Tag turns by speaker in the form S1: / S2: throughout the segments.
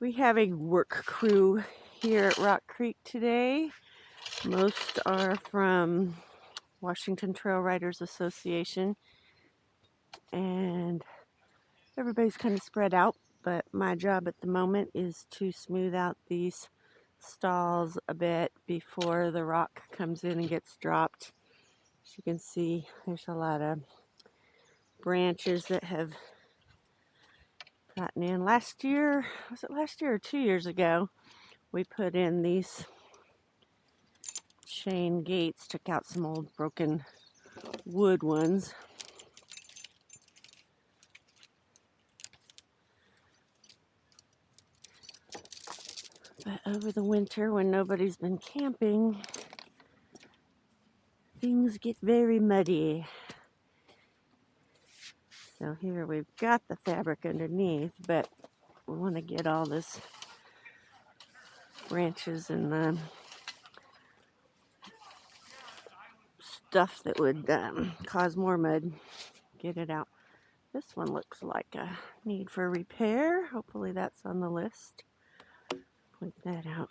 S1: We have a work crew here at Rock Creek today. Most are from Washington Trail Riders Association, and everybody's kind of spread out, but my job at the moment is to smooth out these stalls a bit before the rock comes in and gets dropped. As you can see, there's a lot of branches that have gotten in. Last year, was it last year or 2 years ago, we put in these chain gates, took out some old broken wood ones. But over the winter, when nobody's been camping, things get very muddy. So here we've got the fabric underneath, but we want to get all this branches and the stuff that would cause more mud, get it out. This one looks like a need for repair. Hopefully that's on the list. Point that out.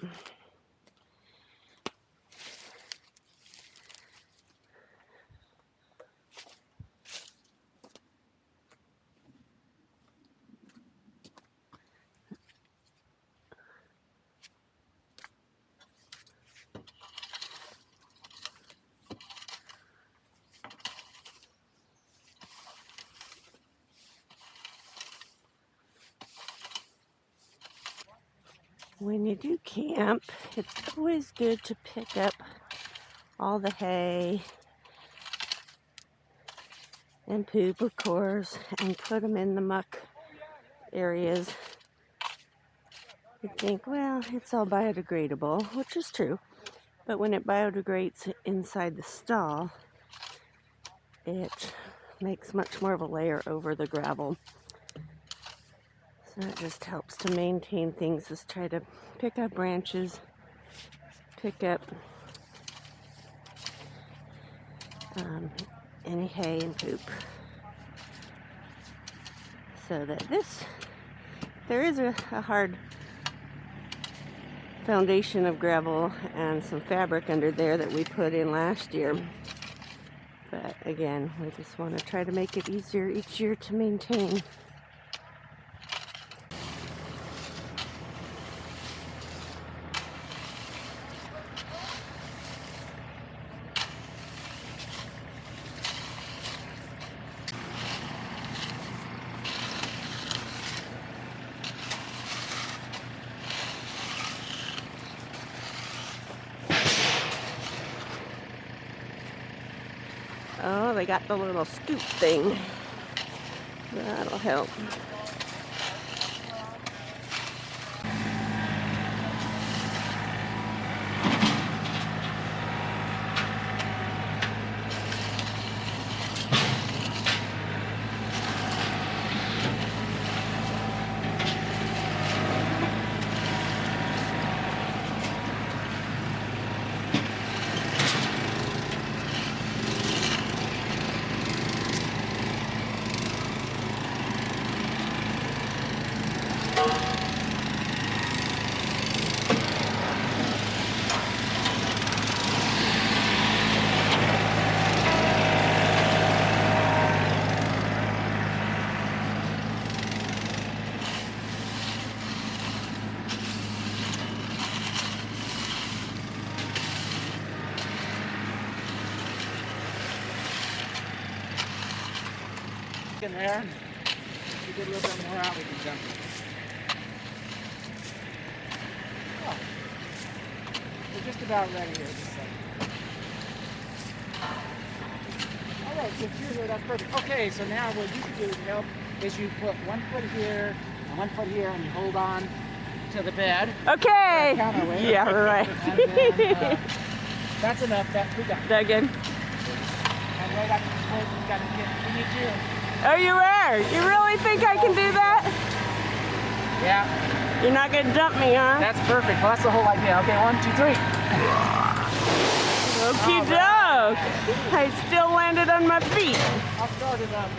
S1: When you do camp, it's always good to pick up all the hay and poop, of course, and put them in the muck areas. You think, well, it's all biodegradable, which is true, but when it biodegrades inside the stall, it makes much more of a layer over the gravel. So it just helps to maintain things. Just try to pick up branches, pick up any hay and poop. So that there is a hard foundation of gravel and some fabric under there that we put in last year. But again, we just want to try to make it easier each year to maintain. Oh, they got the little scoop thing. That'll help.
S2: In there. If we get a little bit more out, we can jump in. Oh, we're just about ready here. Just a second. All right, so if you're here, that's perfect. Okay, so now what you can do to help is you put 1 foot here and 1 foot here, and you hold on to the bed.
S1: Okay. Yeah, right.
S2: And then, that's enough. We got it.
S1: That good?
S2: And right after this point, we need you.
S1: Oh, you are? You really think I can do that?
S2: Yeah.
S1: You're not going to dump me, huh?
S2: That's perfect. Well, that's the whole idea. Okay, 1, 2, 3.
S1: Okie doke. I still landed on my feet.
S2: I'll start it up.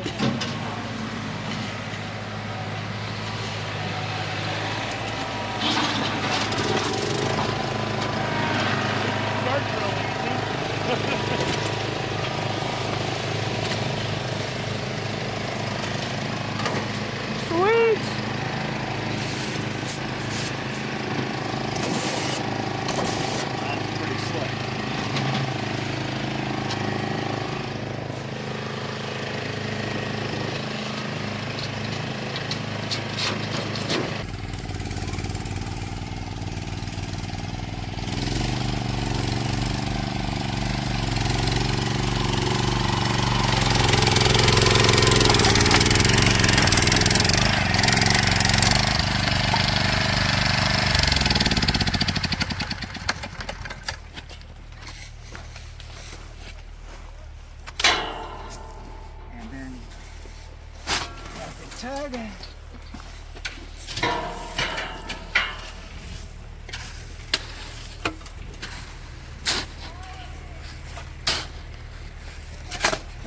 S2: Okay.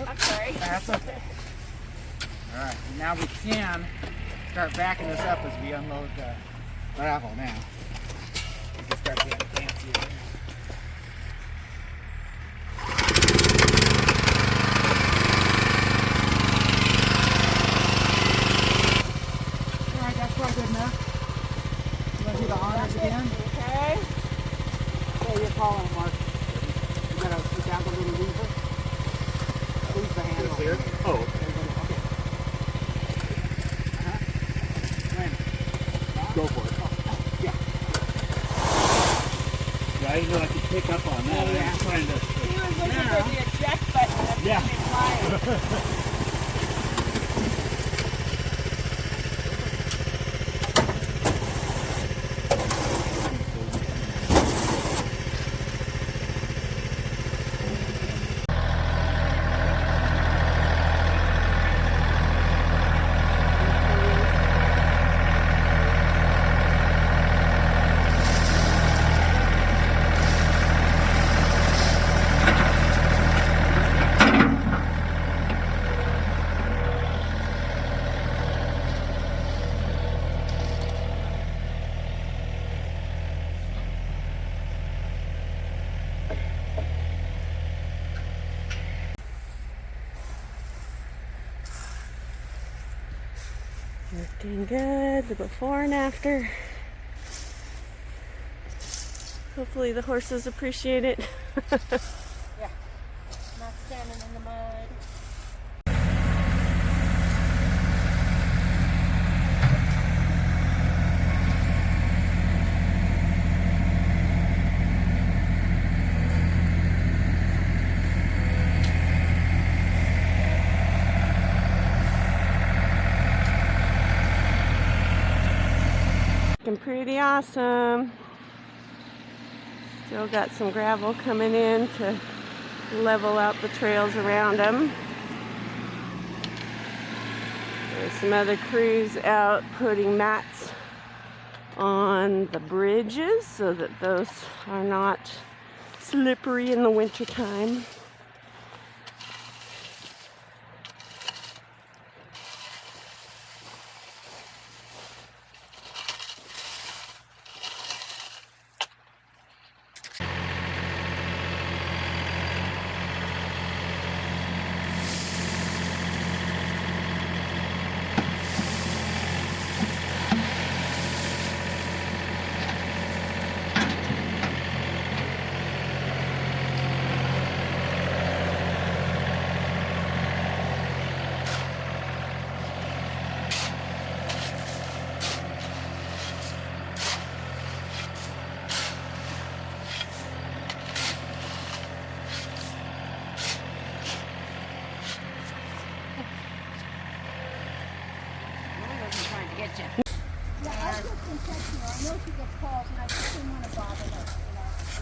S1: I'm sorry.
S2: That's okay. All right, now we can start backing this up as we unload the gravel now. We can start getting fancy there. All right, that's probably good enough. You want to do the honors again?
S1: Okay.
S2: Okay, you're calling it, Mark. You gotta put down the little lever. Squeeze the handle.
S3: Here? Oh,
S2: Okay. When?
S3: go for it.
S2: Yeah.
S3: Yeah, I didn't know I could pick up on that.
S2: Oh, yeah.
S3: I was trying to.
S1: He was looking for the eject button. That's
S3: Yeah.
S1: flying. Looking good, the before and after. Hopefully the horses appreciate it.
S4: Yeah, not standing in the mud.
S1: Looking pretty awesome. Still got some gravel coming in to level out the trails around them. There's some other crews out putting mats on the bridges so that those are not slippery in the wintertime.
S4: I wasn't trying to get you.
S5: Yeah, I just been texting her. I know she gets calls, and I just didn't want to bother her.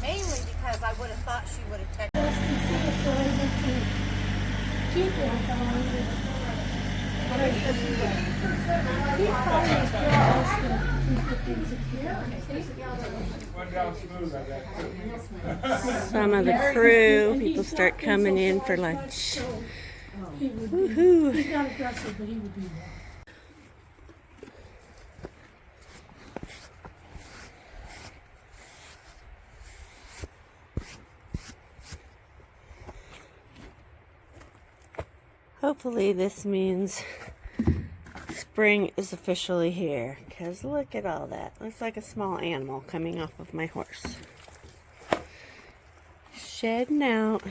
S4: Mainly because I would have thought she would have texted.
S5: Just consider for able to keep it on. Keep calling us girls to
S1: Some of the crew, people start coming in for lunch. Woohoo!
S5: He's not aggressive, but he would be more.
S1: Hopefully this means spring is officially here, because look at all that. Looks like a small animal coming off of my horse. Shedding out.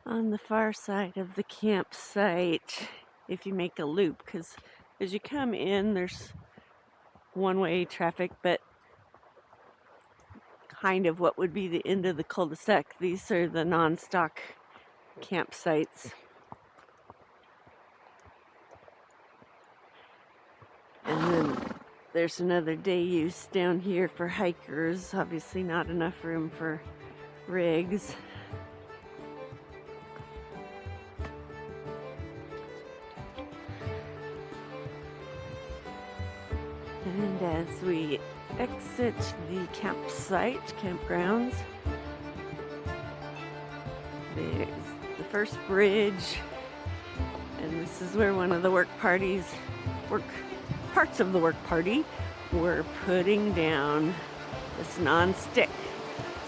S1: On the far side of the campsite, if you make a loop, because as you come in, there's one-way traffic, but kind of what would be the end of the cul-de-sac. These are the non-stock campsites. And then there's another day use down here for hikers. Obviously not enough room for rigs. And as we exit the campsite, campgrounds, there's the first bridge, and this is where one of the parts of the work party were putting down this non-stick.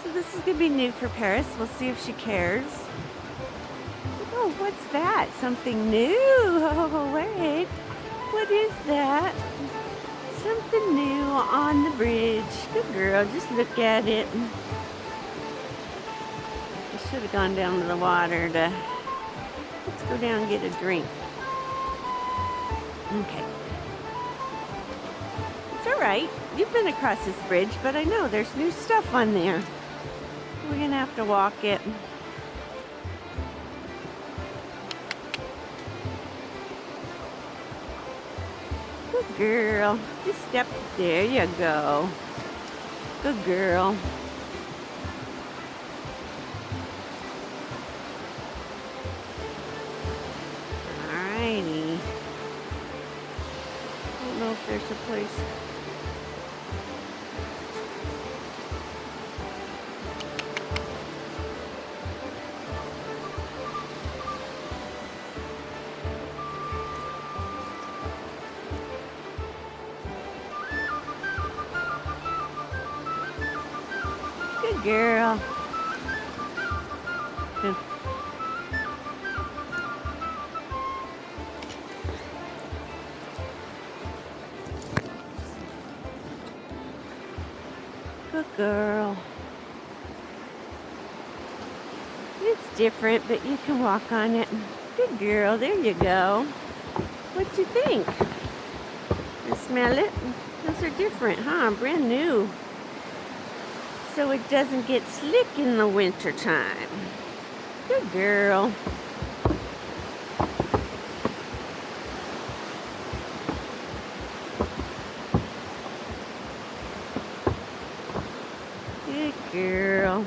S1: So this is gonna be new for Paris. We'll see if she cares. Oh, what's that? Something new? Oh, wait. What is that? Something new on the bridge. Good girl, just look at it. I should have gone down to the water to... Let's go down and get a drink. Okay. It's alright. You've been across this bridge, but I know there's new stuff on there. We're gonna have to walk it. Good girl. Just step. There you go. Good girl. Alrighty. I don't know if there's a place. Good girl. Good. Good girl. It's different, but you can walk on it. Good girl. There you go. What'd you think? You smell it? Those are different, huh? Brand new. So it doesn't get slick in the winter time. Good girl. Good girl.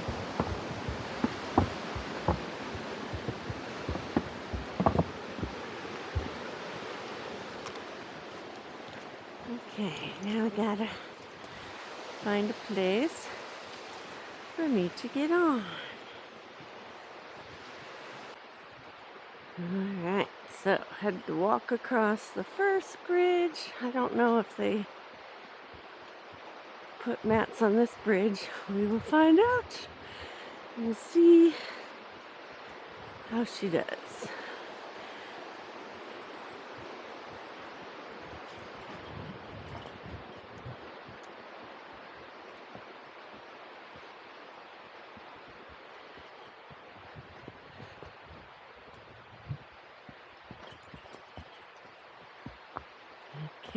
S1: Okay, now we gotta find a place for me to get on. Alright, so had to walk across the first bridge. I don't know if they put mats on this bridge. We will find out. We'll see how she does.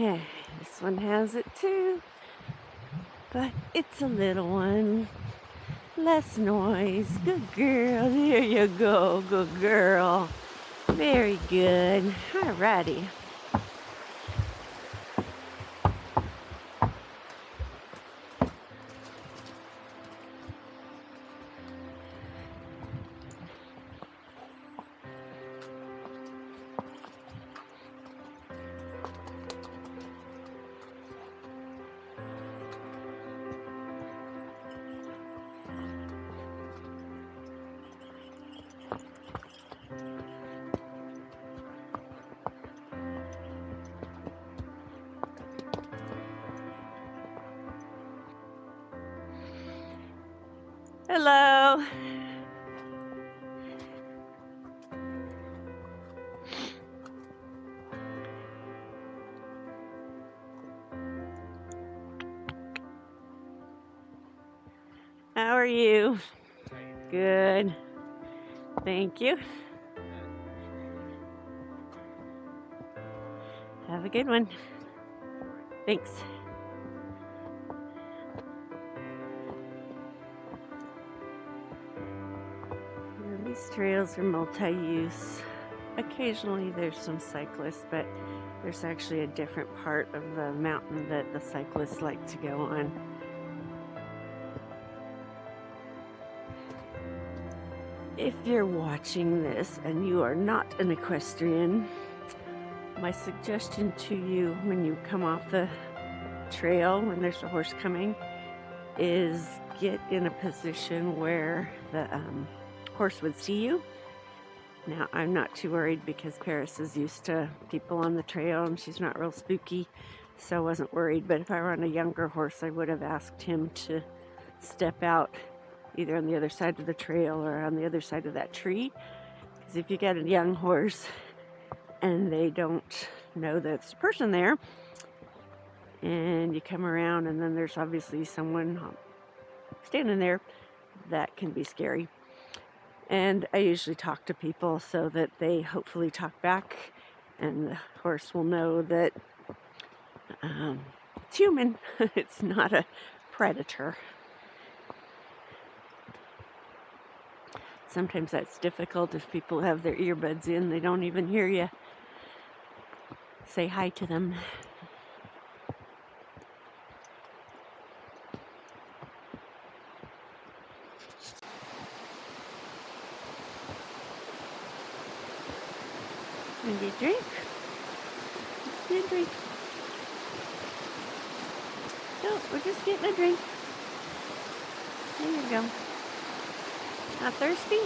S1: Okay, this one has it too, but it's a little one. Less noise. Good girl. There you go. Good girl. Very good. Alrighty. Hello. How are you? Good. Thank you. Have a good one. Thanks. These trails are multi-use. Occasionally there's some cyclists, but there's actually a different part of the mountain that the cyclists like to go on. If you're watching this and you are not an equestrian, my suggestion to you when you come off the trail when there's a horse coming is get in a position where the horse would see you. Now, I'm not too worried because Paris is used to people on the trail and she's not real spooky, so I wasn't worried. But if I were on a younger horse, I would have asked him to step out either on the other side of the trail or on the other side of that tree. Because if you get a young horse and they don't know that there's a person there, and you come around and then there's obviously someone standing there, that can be scary. And I usually talk to people so that they hopefully talk back and the horse will know that it's human. It's not a predator. Sometimes that's difficult if people have their earbuds in. They don't even hear you. Say hi to them. And you drink? Get a drink. No, we're just getting a drink. There you go. Not thirsty?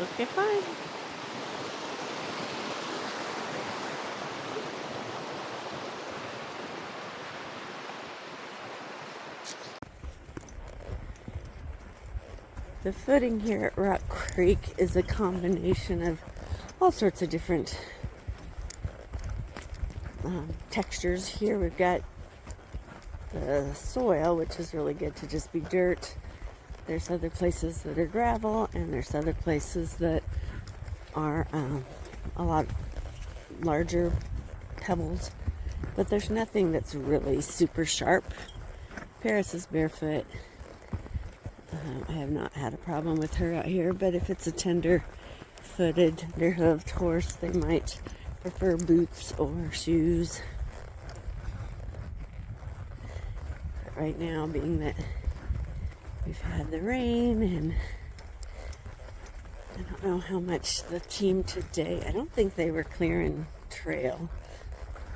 S1: Okay, fine. The footing here at Rock Creek is a combination of all sorts of different textures. Here we've got the soil, which is really good to just be dirt. There's other places that are gravel, and there's other places that are a lot larger pebbles, but there's nothing that's really super sharp. Paris is barefoot. I have not had a problem with her out here, but if it's a tender-footed, tender-hoofed horse, they might prefer boots or shoes. But right now, being that we've had the rain, and I don't know how much the team today, I don't think they were clearing trail.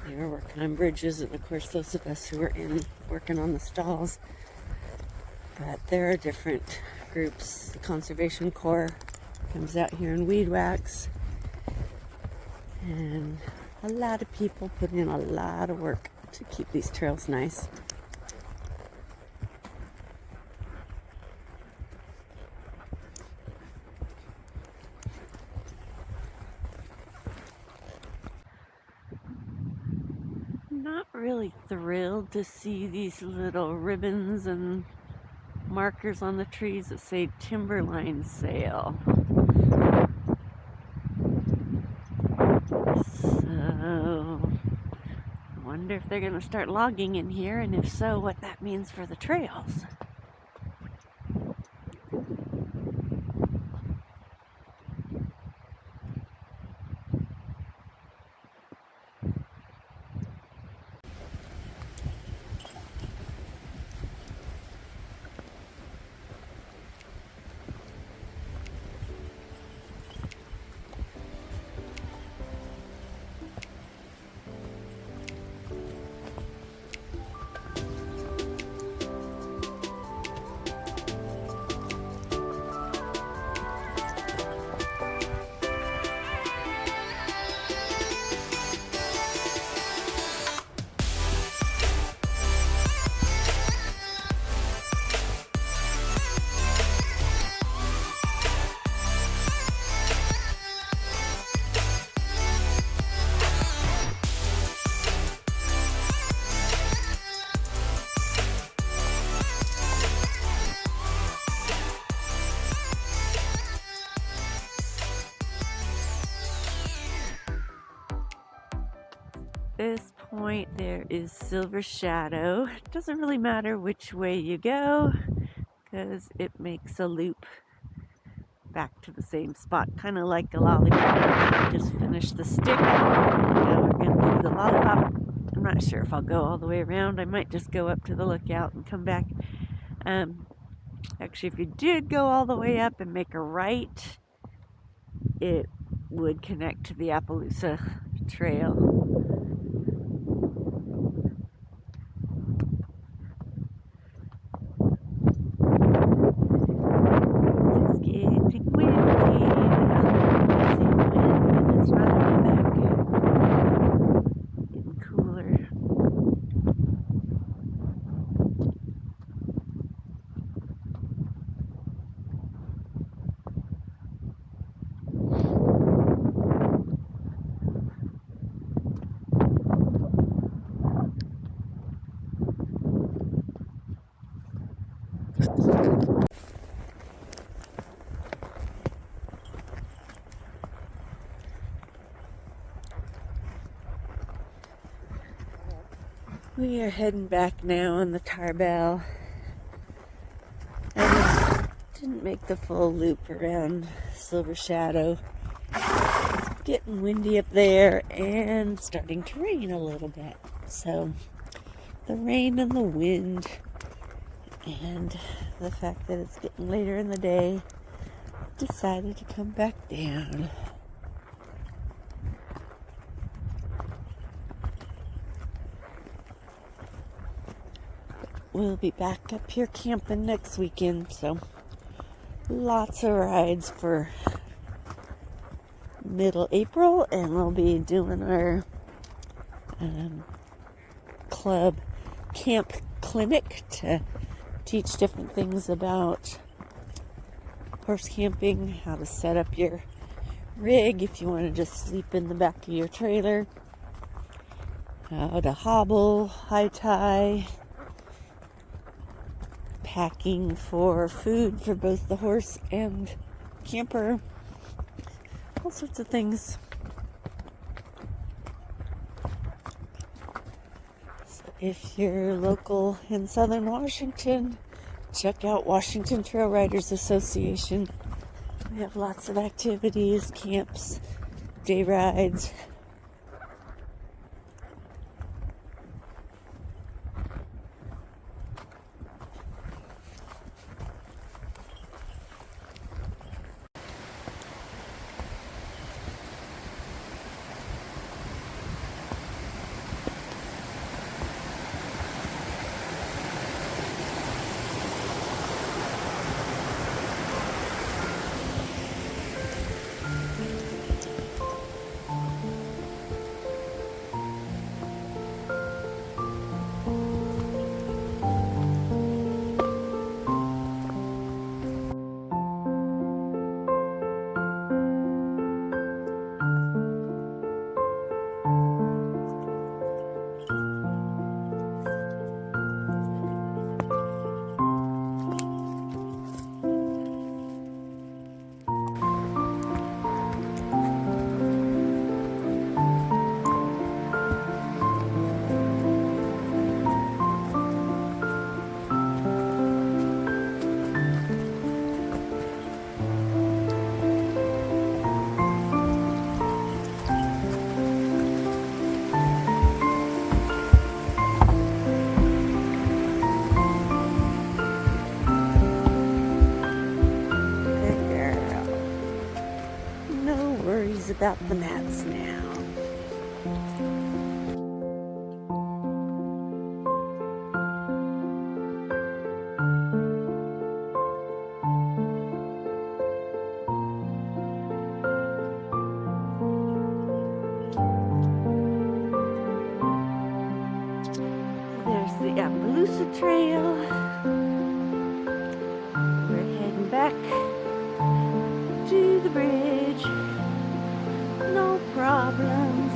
S1: They were working on bridges, and of course those of us who were in working on the stalls. But there are different groups. The Conservation Corps comes out here and weed whacks. And a lot of people put in a lot of work to keep these trails nice. Not really thrilled to see these little ribbons and markers on the trees that say timberline sale. So I wonder if they're going to start logging in here, and if so, what that means for the trails. This point there is Silver Shadow. It doesn't really matter which way you go because it makes a loop back to the same spot, kind of like a lollipop. Just finished the stick. Now we're going to do the lollipop. I'm not sure if I'll go all the way around. I might just go up to the lookout and come back. Actually, if you did go all the way up and make a right, it would connect to the Appaloosa Trail. We are heading back now on the Tarbell. I didn't make the full loop around Silver Shadow. It's getting windy up there and starting to rain a little bit. So the rain and the wind and the fact that it's getting later in the day, decided to come back down. We'll be back up here camping next weekend, so lots of rides for middle April, and we'll be doing our club camp clinic to teach different things about horse camping, how to set up your rig if you want to just sleep in the back of your trailer, how to hobble, high tie, packing for food for both the horse and camper, all sorts of things. So if you're local in Southern Washington, check out Washington Trail Riders Association. We have lots of activities, camps, day rides. About the mats now. There's the Appaloosa Trail. We're heading back to the bridge. No problems.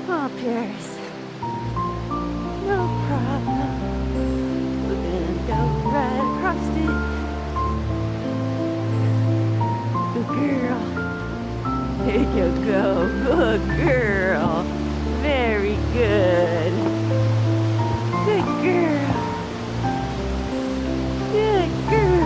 S1: Oh, Paris. No problem. We're gonna go right across it. Good girl. There you go. Good girl. Very good. Good girl. Good girl.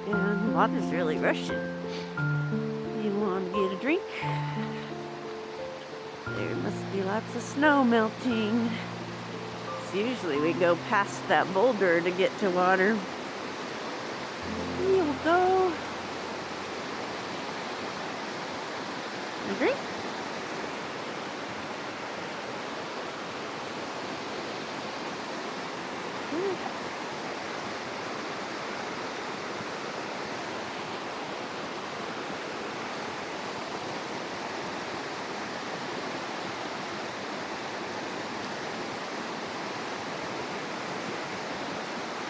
S1: And water's really rushing. You want to get a drink? There must be lots of snow melting. So usually we go past that boulder to get to water. Here we go. A drink?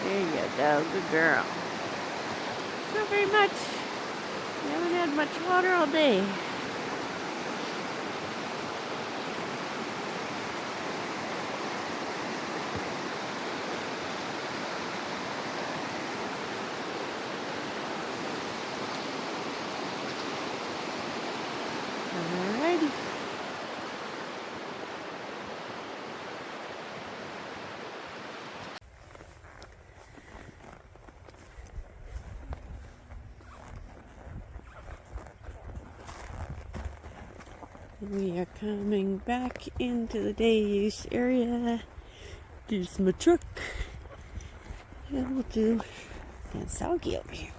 S1: There you go, good girl. Not very much. We haven't had much water all day. Alrighty. We are coming back into the day use area. Use my truck. And we'll do, it's soggy over here.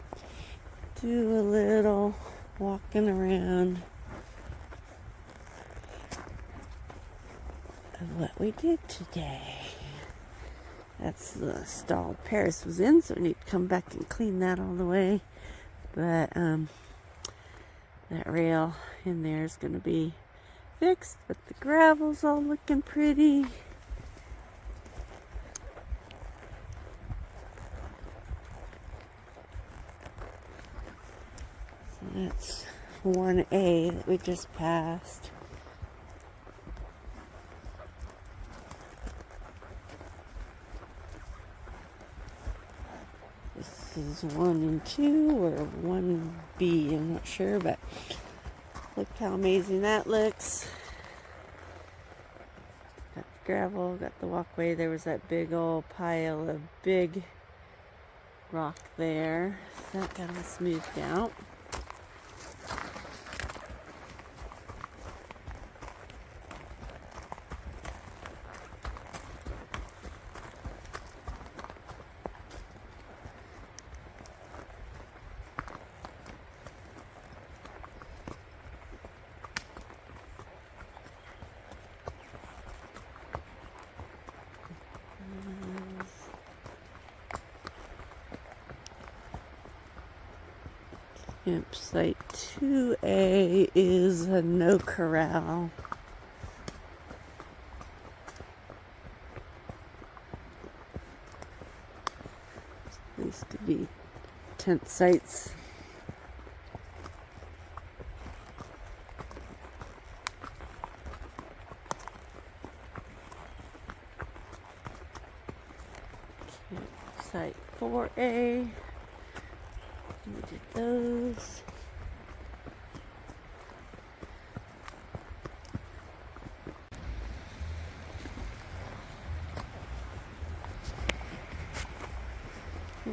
S1: Do a little walking around of what we did today. That's the stall Paris was in, so we need to come back and clean that all the way. But that rail in there is going to be fixed, but the gravel's all looking pretty. So that's 1A that we just passed. This is 1 and 2 or 1B, I'm not sure, but look how amazing that looks. Got the gravel, got the walkway. There was that big old pile of big rock there. So that got all smoothed out. Campsite 2A is a no corral. These could be tent sites. Campsite 4A. We did those.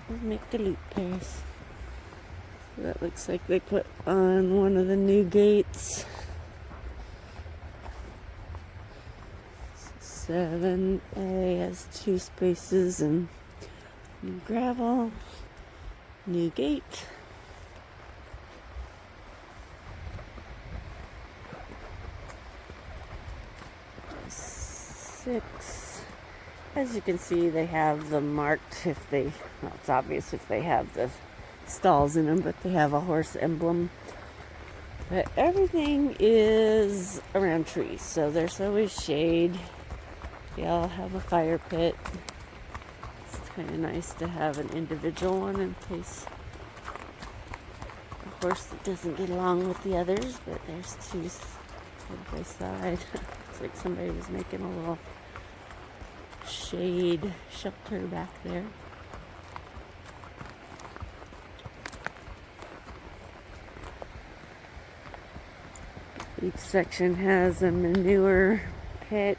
S1: We'll make the loop Paris. So that looks like they put on one of the new gates. 7A has 2 spaces and new gravel. New gate. 6. As you can see, they have them marked if they, well, it's obvious if they have the stalls in them, but they have a horse emblem. But everything is around trees, so there's always shade. They all have a fire pit. Kind of nice to have an individual one in case a horse that doesn't get along with the others, but there's 2 side by side. Looks like somebody was making a little shade shelter back there. Each section has a manure pit.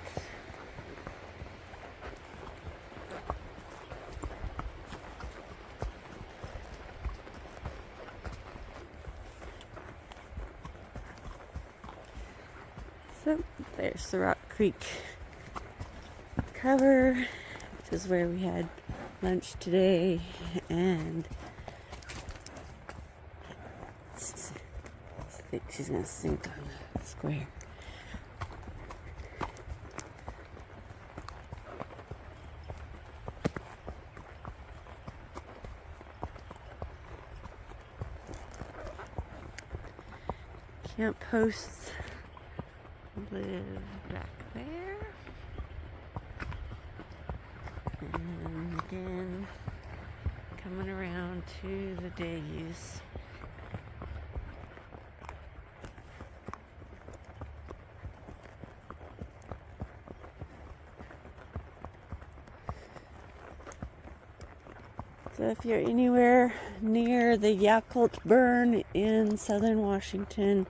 S1: So there's the Rock Creek cover, which is where we had lunch today, and I think she's gonna sink on the square. camp hosts live back there. And again, coming around to the day use. So if you're anywhere near the Yakult Burn in southern Washington,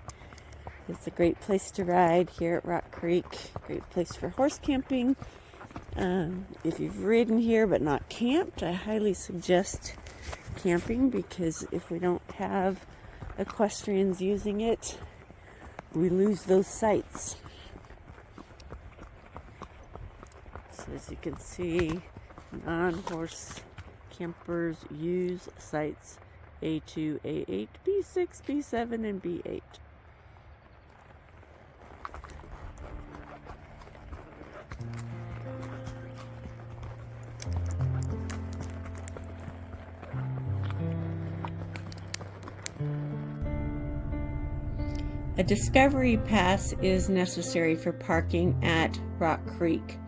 S1: it's a great place to ride here at Rock Creek. Great place for horse camping. If you've ridden here but not camped, I highly suggest camping, because if we don't have equestrians using it, we lose those sites. So as you can see, non-horse campers use sites A2, A8, B6, B7, and B8. A discovery pass is necessary for parking at Rock Creek.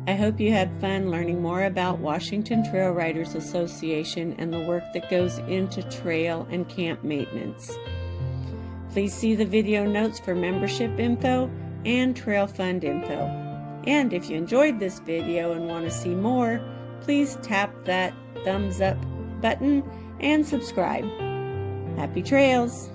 S1: I hope you had fun learning more about Washington Trail Riders Association and the work that goes into trail and camp maintenance. Please see the video notes for membership info and trail fund info. And if you enjoyed this video and want to see more, please tap that thumbs up button and subscribe. Happy trails!